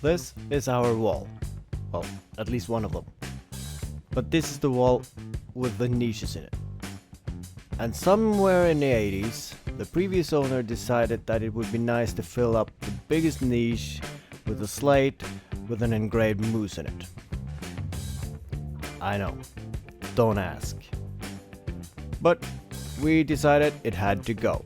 This is our wall. Well, at least one of them. But this is the wall with the niches in it. And somewhere in the 80s, the previous owner decided that it would be nice to fill up the biggest niche with a slate with an engraved moose in it. I know, don't ask. But we decided it had to go.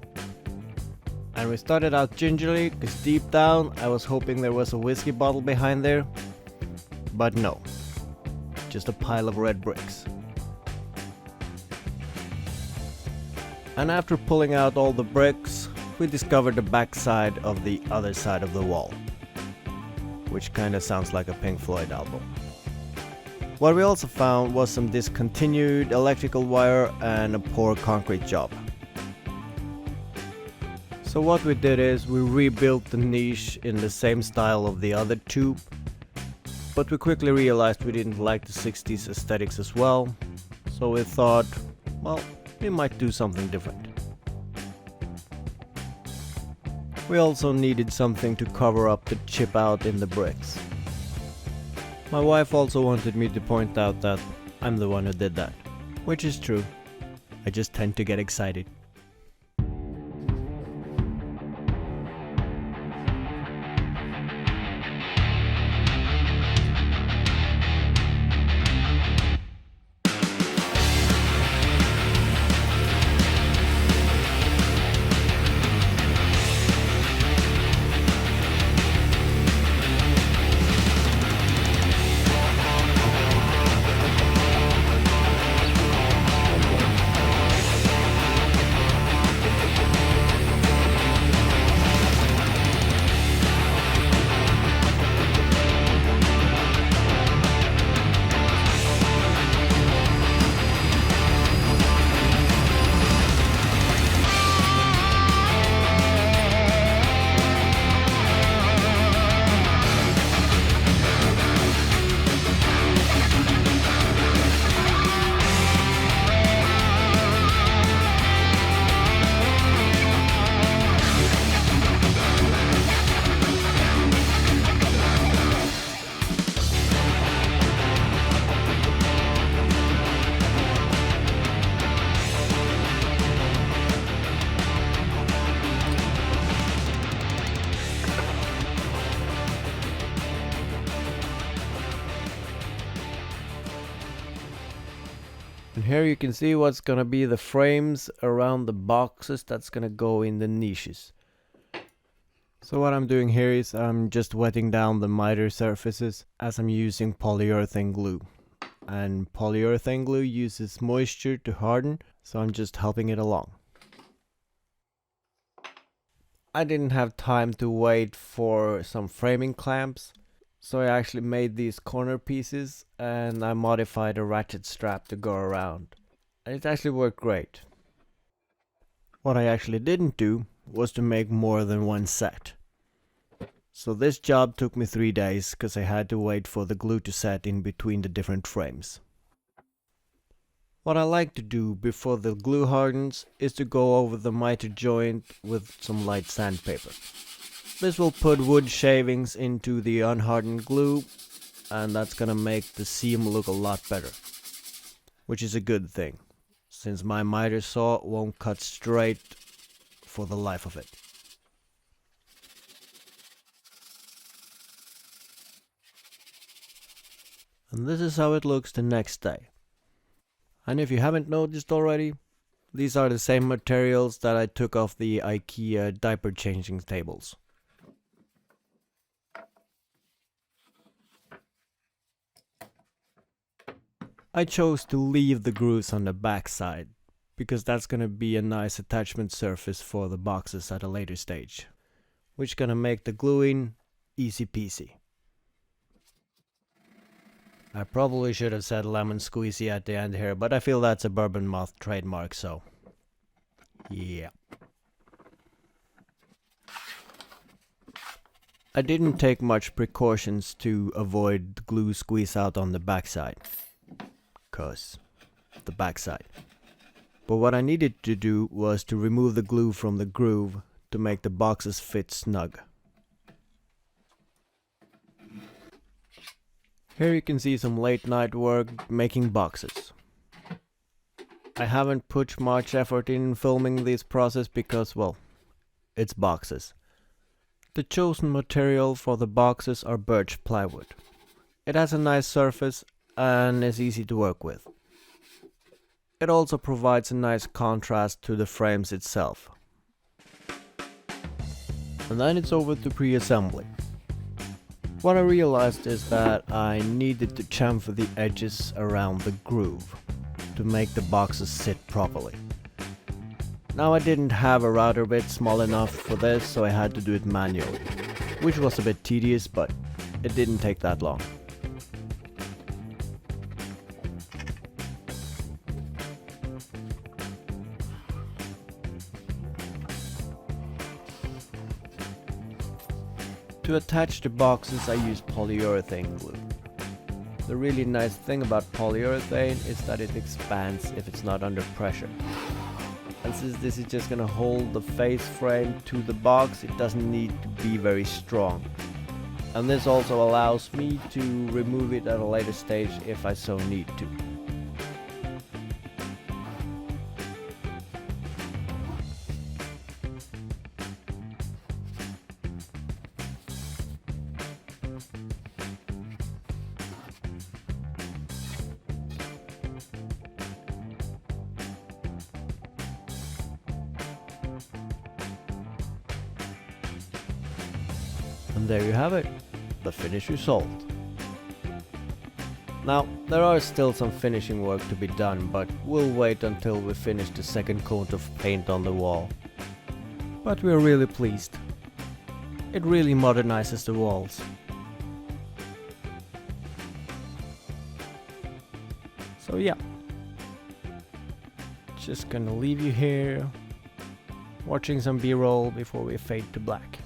And we started out gingerly, because deep down I was hoping there was a whiskey bottle behind there. But no, just a pile of red bricks. And after pulling out all the bricks, we discovered the backside of the other side of the wall. Which kinda sounds like a Pink Floyd album. What we also found was some discontinued electrical wire and a poor concrete job. So what we did is we rebuilt the niche in the same style of the other two, but we quickly realized we didn't like the 60s aesthetics as well, so we thought, well, we might do something different. We also needed something to cover up the chip out in the bricks. My wife also wanted me to point out that I'm the one who did that, which is true. I just tend to get excited. And here you can see what's gonna be the frames around the boxes that's gonna go in the niches. So what I'm doing here is I'm just wetting down the miter surfaces as I'm using polyurethane glue. And polyurethane glue uses moisture to harden, so I'm just helping it along. I didn't have time to wait for some framing clamps, so I actually made these corner pieces and I modified a ratchet strap to go around. And it actually worked great. What I actually didn't do was to make more than one set. So this job took me 3 days because I had to wait for the glue to set in between the different frames. What I like to do before the glue hardens is to go over the miter joint with some light sandpaper. This will put wood shavings into the unhardened glue, and that's gonna make the seam look a lot better. Which is a good thing, since my miter saw won't cut straight for the life of it. And this is how it looks the next day. And if you haven't noticed already, these are the same materials that I took off the IKEA diaper changing tables. I chose to leave the grooves on the back side, because that's gonna be a nice attachment surface for the boxes at a later stage, which gonna make the gluing easy peasy. I probably should have said lemon squeezy at the end here, but I feel that's a bourbon moth trademark, so yeah. I didn't take much precautions to avoid the glue squeeze out on the backside. Cause the backside. But what I needed to do was to remove the glue from the groove to make the boxes fit snug. Here you can see some late night work making boxes. I haven't put much effort in filming this process because, well, it's boxes. The chosen material for the boxes are birch plywood. It has a nice surface and is easy to work with. It also provides a nice contrast to the frames itself. And then it's over to pre-assembly. What I realized is that I needed to chamfer the edges around the groove to make the boxes sit properly. Now I didn't have a router bit small enough for this, so I had to do it manually, which was a bit tedious, but it didn't take that long. To attach the boxes I used polyurethane glue. The really nice thing about polyurethane is that it expands if it's not under pressure. And since this is just gonna hold the face frame to the box, it doesn't need to be very strong. And this also allows me to remove it at a later stage if I so need to. And there you have it, the finished result. Now, there are still some finishing work to be done, but we'll wait until we finish the second coat of paint on the wall. But we're really pleased. It really modernizes the walls. So yeah, just gonna leave you here watching some B-roll before we fade to black.